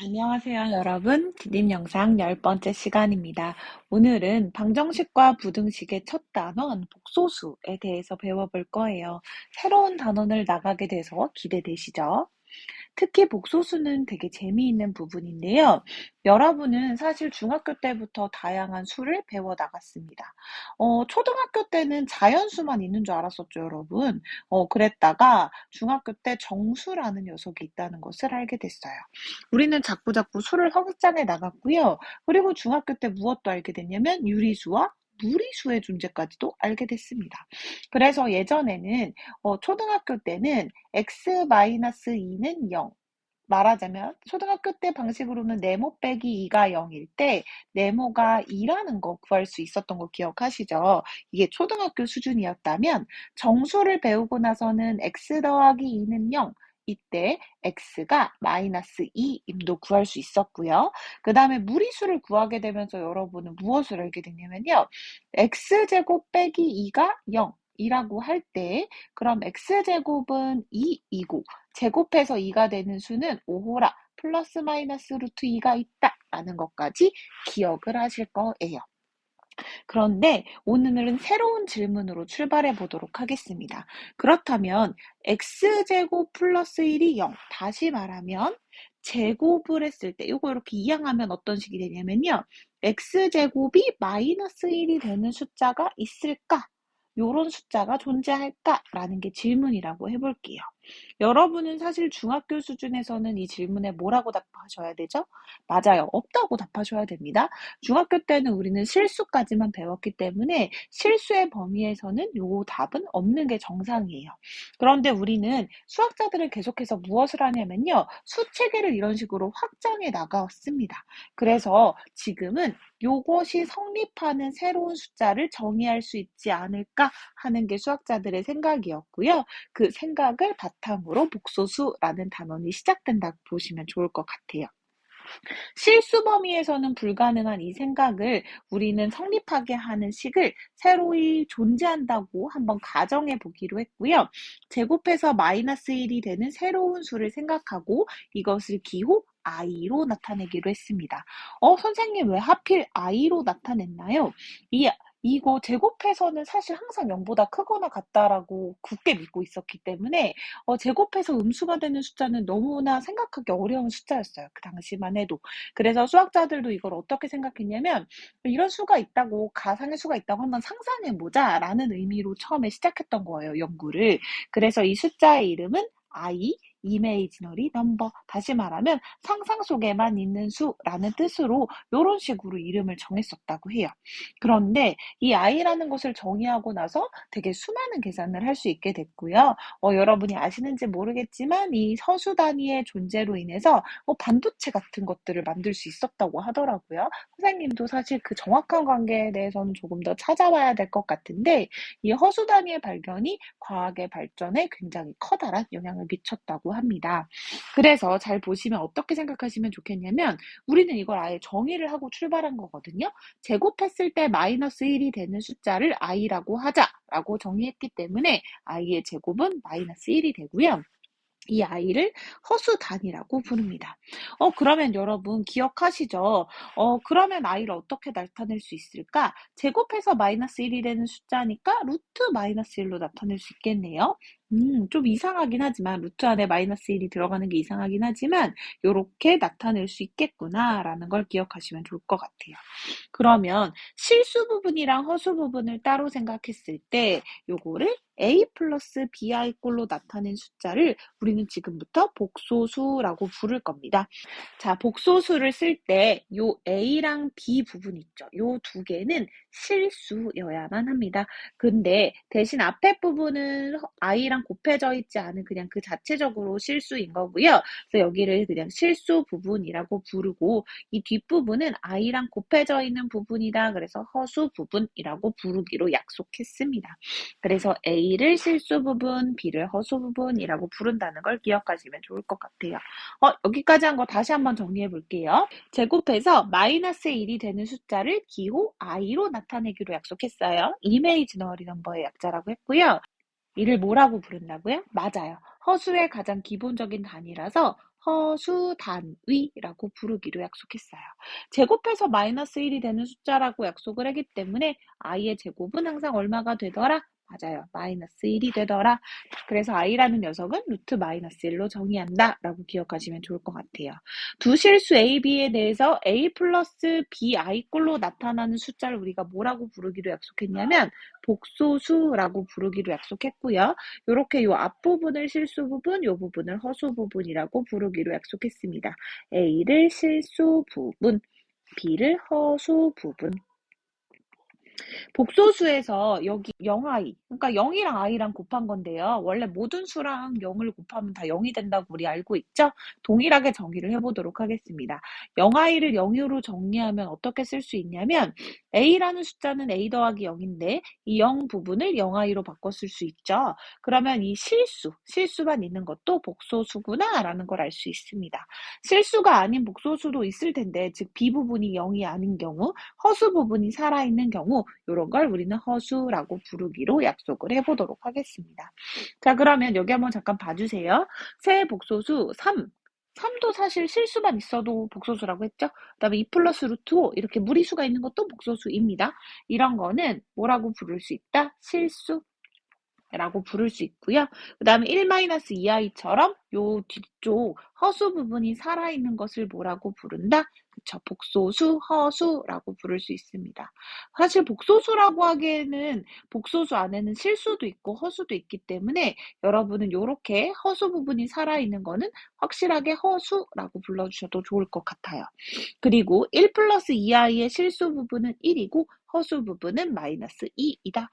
안녕하세요, 여러분. 디딤 영상 10번째 시간입니다. 오늘은 방정식과 부등식의 첫 단원 복소수에 대해서 배워볼 거예요. 새로운 단원을 나가게 돼서 기대되시죠? 특히 복소수는 되게 재미있는 부분인데요. 여러분은 사실 중학교 때부터 다양한 수를 배워 나갔습니다. 초등학교 때는 자연수만 있는 줄 알았었죠, 여러분. 그랬다가 중학교 때 정수라는 녀석이 있다는 것을 알게 됐어요. 우리는 자꾸자꾸 수를 확장해 나갔고요. 그리고 중학교 때 무엇도 알게 됐냐면 유리수와 무리수의 존재까지도 알게 됐습니다. 그래서 예전에는 초등학교 때는 x-2는 0, 말하자면 초등학교 때 방식으로는 네모 빼기 2가 0일 때 네모가 2라는 거 구할 수 있었던 거 기억하시죠? 이게 초등학교 수준이었다면 정수를 배우고 나서는 x 더하기 2는 0, 이때 x가 마이너스 2임도 구할 수 있었고요. 그 다음에 무리수를 구하게 되면서 여러분은 무엇을 알게 됐냐면요. x제곱 빼기 2가 0 이라고 할 때 그럼 x제곱은 2이고 제곱해서 2가 되는 수는 5호라 플러스 마이너스 루트 2가 있다라는 것까지 기억을 하실 거예요. 그런데 오늘은 새로운 질문으로 출발해 보도록 하겠습니다. 그렇다면 x제곱 플러스 1이 0, 다시 말하면 제곱을 했을 때 이거 이렇게 이항하면 어떤 식이 되냐면요. x제곱이 마이너스 1이 되는 숫자가 있을까? 요런 숫자가 존재할까라는 게 질문이라고 해볼게요. 여러분은 사실 중학교 수준에서는 이 질문에 뭐라고 답하셔야 되죠? 맞아요. 없다고 답하셔야 됩니다. 중학교 때는 우리는 실수까지만 배웠기 때문에 실수의 범위에서는 요 답은 없는 게 정상이에요. 그런데 우리는 수학자들은 계속해서 무엇을 하냐면요. 수체계를 이런 식으로 확장해 나갔습니다. 그래서 지금은 요것이 성립하는 새로운 숫자를 정의할 수 있지 않을까 하는 게 수학자들의 생각이었고요. 그 생각을 바탕으로 복소수라는 단원이 시작된다고 보시면 좋을 것 같아요. 실수 범위에서는 불가능한 이 생각을 우리는 성립하게 하는 식을 새로이 존재한다고 한번 가정해 보기로 했고요. 제곱해서 마이너스 1이 되는 새로운 수를 생각하고 이것을 기호 i로 나타내기로 했습니다. 선생님 왜 하필 i로 나타냈나요? 이거 제곱해서는 사실 항상 0보다 크거나 같다라고 굳게 믿고 있었기 때문에 제곱해서 음수가 되는 숫자는 너무나 생각하기 어려운 숫자였어요. 그 당시만 해도. 그래서 수학자들도 이걸 어떻게 생각했냐면 이런 수가 있다고 가상의 수가 있다고 한번 상상해보자라는 의미로 처음에 시작했던 거예요. 연구를. 그래서 이 숫자의 이름은 I, 이메이지너리 넘버, 다시 말하면 상상 속에만 있는 수라는 뜻으로 이런 식으로 이름을 정했었다고 해요. 그런데 이 i라는 것을 정의하고 나서 되게 수많은 계산을 할 수 있게 됐고요. 여러분이 아시는지 모르겠지만 이 허수 단위의 존재로 인해서 반도체 같은 것들을 만들 수 있었다고 하더라고요. 선생님도 사실 그 정확한 관계에 대해서는 조금 더 찾아봐야 될 것 같은데 이 허수 단위의 발견이 과학의 발전에 굉장히 커다란 영향을 미쳤다고 합니다. 그래서 잘 보시면 어떻게 생각하시면 좋겠냐면 우리는 이걸 아예 정의를 하고 출발한 거거든요. 제곱했을 때 마이너스 1이 되는 숫자를 i라고 하자라고 정의했기 때문에 i의 제곱은 마이너스 1이 되고요. 이 아이를 허수 단위라고 부릅니다. 그러면 여러분 기억하시죠? 그러면 아이를 어떻게 나타낼 수 있을까? 제곱해서 마이너스 1이 되는 숫자니까 루트 마이너스 1로 나타낼 수 있겠네요. 좀 이상하긴 하지만 루트 안에 마이너스 1이 들어가는 게 이상하긴 하지만 이렇게 나타낼 수 있겠구나라는 걸 기억하시면 좋을 것 같아요. 그러면 실수 부분이랑 허수 부분을 따로 생각했을 때 요거를 a 플러스 bi 꼴로 나타낸 숫자를 우리는 지금부터 복소수라고 부를 겁니다. 자, 복소수를 쓸 때 요 a랑 b 부분 있죠. 요 두 개는 실수여야만 합니다. 근데 대신 앞에 부분은 i랑 곱해져 있지 않은 그냥 그 자체적으로 실수인 거고요. 그래서 여기를 그냥 실수 부분이라고 부르고 이 뒷부분은 i랑 곱해져 있는 부분이다. 그래서 허수 부분이라고 부르기로 약속했습니다. 그래서 a를 실수 부분, b를 허수 부분이라고 부른다는 걸 기억하시면 좋을 것 같아요. 여기까지 한 거 다시 한번 정리해 볼게요. 제곱해서 마이너스 1이 되는 숫자를 기호 i로 나타내기로 약속했어요. 이메이지너리 넘버의 약자라고 했고요. 이를 뭐라고 부른다고요? 맞아요. 허수의 가장 기본적인 단위라서 허수 단위라고 부르기로 약속했어요. 제곱해서 마이너스 1이 되는 숫자라고 약속을 했기 때문에 i의 제곱은 항상 얼마가 되더라? 맞아요. 마이너스 1이 되더라. 그래서 i라는 녀석은 루트 마이너스 1로 정의한다 라고 기억하시면 좋을 것 같아요. 두 실수 a, b에 대해서 a 플러스 bi 꼴로 나타나는 숫자를 우리가 뭐라고 부르기로 약속했냐면 복소수라고 부르기로 약속했고요. 이렇게 요 앞부분을 실수 부분, 요 부분을 허수 부분이라고 부르기로 약속했습니다. a를 실수 부분, b를 허수 부분. 복소수에서 여기 0i, 그러니까 0이랑 i랑 곱한 건데요. 원래 모든 수랑 0을 곱하면 다 0이 된다고 우리 알고 있죠? 동일하게 정의를 해보도록 하겠습니다. 0i를 0으로 정리하면 어떻게 쓸 수 있냐면 a라는 숫자는 a 더하기 0인데 이 0 부분을 0i로 바꿔 쓸 수 있죠. 그러면 이 실수만 있는 것도 복소수구나 라는 걸 알 수 있습니다. 실수가 아닌 복소수도 있을 텐데, 즉 b 부분이 0이 아닌 경우, 허수 부분이 살아있는 경우 이런 걸 우리는 허수라고 부르기로 약속을 해보도록 하겠습니다. 자, 그러면 여기 한번 잠깐 봐주세요. 세 복소수 3. 3도 사실 실수만 있어도 복소수라고 했죠? 그 다음에 2 플러스 루트 5 이렇게 무리수가 있는 것도 복소수입니다. 이런 거는 뭐라고 부를 수 있다? 실수. 라고 부를 수 있고요. 그 다음에 1-2i처럼 요 뒤쪽 허수 부분이 살아있는 것을 뭐라고 부른다? 그쵸. 복소수, 허수라고 부를 수 있습니다. 사실 복소수라고 하기에는 복소수 안에는 실수도 있고 허수도 있기 때문에 여러분은 이렇게 허수 부분이 살아있는 거는 확실하게 허수라고 불러주셔도 좋을 것 같아요. 그리고 1 플러스 2i의 실수 부분은 1이고 허수 부분은 마이너스 2이다.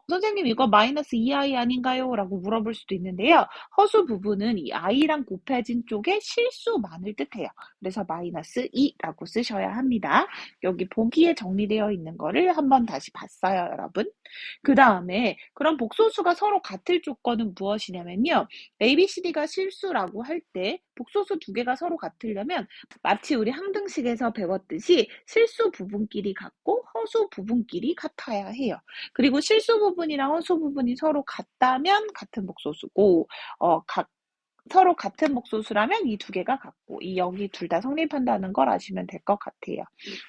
선생님 이거 마이너스 2i 아닌가요? 라고 물어볼 수도 있는데요. 허수 부분은 이 i랑 곱해진 쪽의 실수만을 뜻해요. 그래서 마이너스 2라고 쓰셔야 합니다. 여기 보기에 정리되어 있는 거를 한번 다시 봤어요, 여러분. 그 다음에 그럼 복소수가 서로 같을 조건은 무엇이냐면요. A, B, C, D가 실수라고 할 때 복소수 두 개가 서로 같으려면 마치 우리 항등식에서 배웠듯이 실수 부분끼리 같고 허수 부분끼리 같아야 해요. 그리고 실수 부분이랑 허수 부분이 서로 같다면 같은 복소수고 서로 같은 복소수라면 이 두 개가 같고 이 여기 둘 다 성립한다는 걸 아시면 될 것 같아요.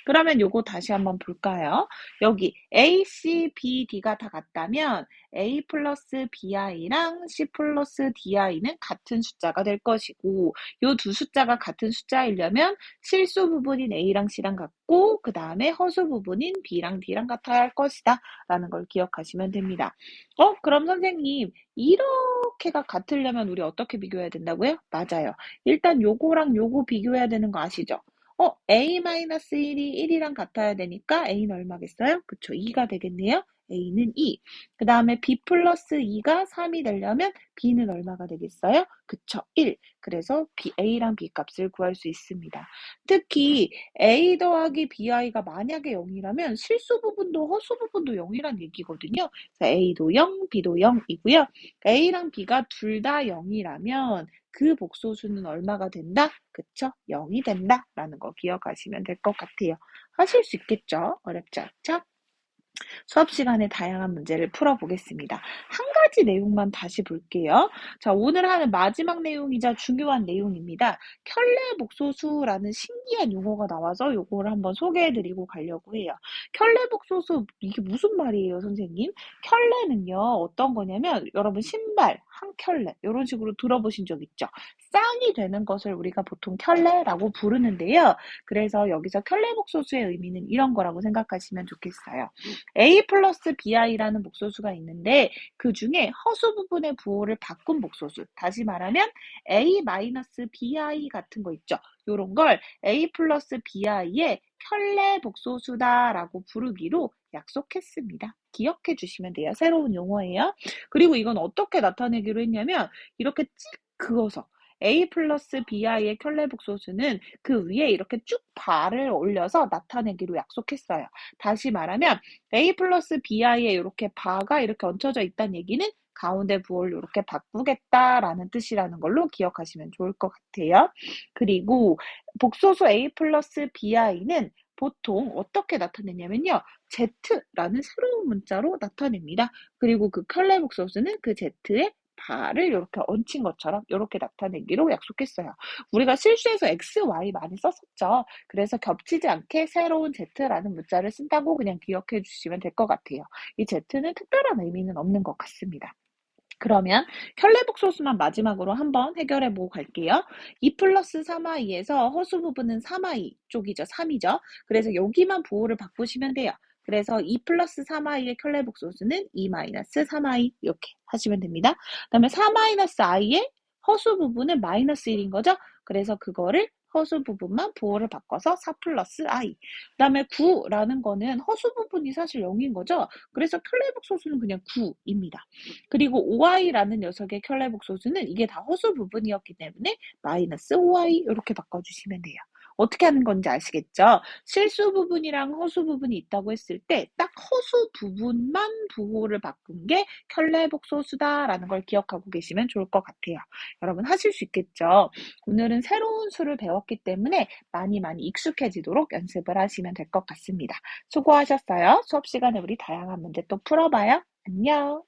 그러면 요거 다시 한번 볼까요? 여기 A, C, B, D가 다 같다면 A 플러스 BI랑 C 플러스 DI는 같은 숫자가 될 것이고 요 두 숫자가 같은 숫자이려면 실수 부분인 A랑 C랑 같고 그 다음에 허수 부분인 B랑 D랑 같아야 할 것이다 라는 걸 기억하시면 됩니다. 그럼 선생님 이렇게가 같으려면 우리 어떻게 비교해야 된다고요? 맞아요. 일단 요거랑 요거 비교해야 되는 거 아시죠? A-1이 1이랑 같아야 되니까 A는 얼마겠어요? 그쵸, 2가 되겠네요. A는 2. 그 다음에 B 플러스 2가 3이 되려면 B는 얼마가 되겠어요? 그쵸, 1. 그래서 A랑 B 값을 구할 수 있습니다. 특히 A 더하기 BI가 만약에 0이라면 실수 부분도 허수 부분도 0이란 얘기거든요. 그래서 A도 0, B도 0이고요. A랑 B가 둘 다 0이라면 그 복소수는 얼마가 된다? 그쵸? 0이 된다 라는 거 기억하시면 될 것 같아요. 하실 수 있겠죠? 어렵지 않죠? 수업 시간에 다양한 문제를 풀어보겠습니다. 한 가지 내용만 다시 볼게요. 자, 오늘 하는 마지막 내용이자 중요한 내용입니다. 켤레 복소수라는 신기한 용어가 나와서 요거를 한번 소개해드리고 가려고 해요. 켤레 복소수 이게 무슨 말이에요, 선생님? 켤레는요 어떤 거냐면 여러분 신발 한 켤레 이런 식으로 들어보신 적 있죠? 쌍이 되는 것을 우리가 보통 켤레라고 부르는데요. 그래서 여기서 켤레 복소수의 의미는 이런 거라고 생각하시면 좋겠어요. A 플러스 BI라는 복소수가 있는데 그 중에 허수 부분의 부호를 바꾼 복소수. 다시 말하면 A 마이너스 BI 같은 거 있죠. 요런 걸 A 플러스 BI의 켤레 복소수다라고 부르기로 약속했습니다. 기억해 주시면 돼요. 새로운 용어예요. 그리고 이건 어떻게 나타내기로 했냐면 이렇게 찍 그어서 A 플러스 BI의 켤레 복소수는 그 위에 이렇게 쭉 발을 올려서 나타내기로 약속했어요. 다시 말하면 A 플러스 BI에 이렇게 바가 이렇게 얹혀져 있다는 얘기는 가운데 부호를 이렇게 바꾸겠다라는 뜻이라는 걸로 기억하시면 좋을 것 같아요. 그리고 복소수 A 플러스 BI는 보통 어떻게 나타내냐면요. Z라는 새로운 문자로 나타냅니다. 그리고 그 켤레 복소수는 그 Z의 바를 이렇게 얹힌 것처럼 이렇게 나타내기로 약속했어요. 우리가 실수해서 x, y 많이 썼었죠. 그래서 겹치지 않게 새로운 z라는 문자를 쓴다고 그냥 기억해 주시면 될 것 같아요. 이 z는 특별한 의미는 없는 것 같습니다. 그러면 켤레복 소수만 마지막으로 한번 해결해 보고 갈게요. 2 플러스 3i에서 허수 부분은 3i 쪽이죠. 3이죠. 그래서 여기만 부호를 바꾸시면 돼요. 그래서 2 플러스 3i의 켤레복 소수는 2 마이너스 3i 이렇게 하시면 됩니다. 그다음에 4 마이너스 i의 허수 부분은 마이너스 1인 거죠. 그래서 그거를 허수 부분만 부호를 바꿔서 4 플러스 i. 그다음에 9라는 거는 허수 부분이 사실 0인 거죠. 그래서 켤레복 소수는 그냥 9입니다. 그리고 5i라는 녀석의 켤레복 소수는 이게 다 허수 부분이었기 때문에 마이너스 5i 이렇게 바꿔주시면 돼요. 어떻게 하는 건지 아시겠죠? 실수 부분이랑 허수 부분이 있다고 했을 때 딱 허수 부분만 부호를 바꾼 게 켤레복 소수다라는 걸 기억하고 계시면 좋을 것 같아요. 여러분 하실 수 있겠죠? 오늘은 새로운 수를 배웠기 때문에 많이 익숙해지도록 연습을 하시면 될 것 같습니다. 수고하셨어요. 수업 시간에 우리 다양한 문제 또 풀어봐요. 안녕.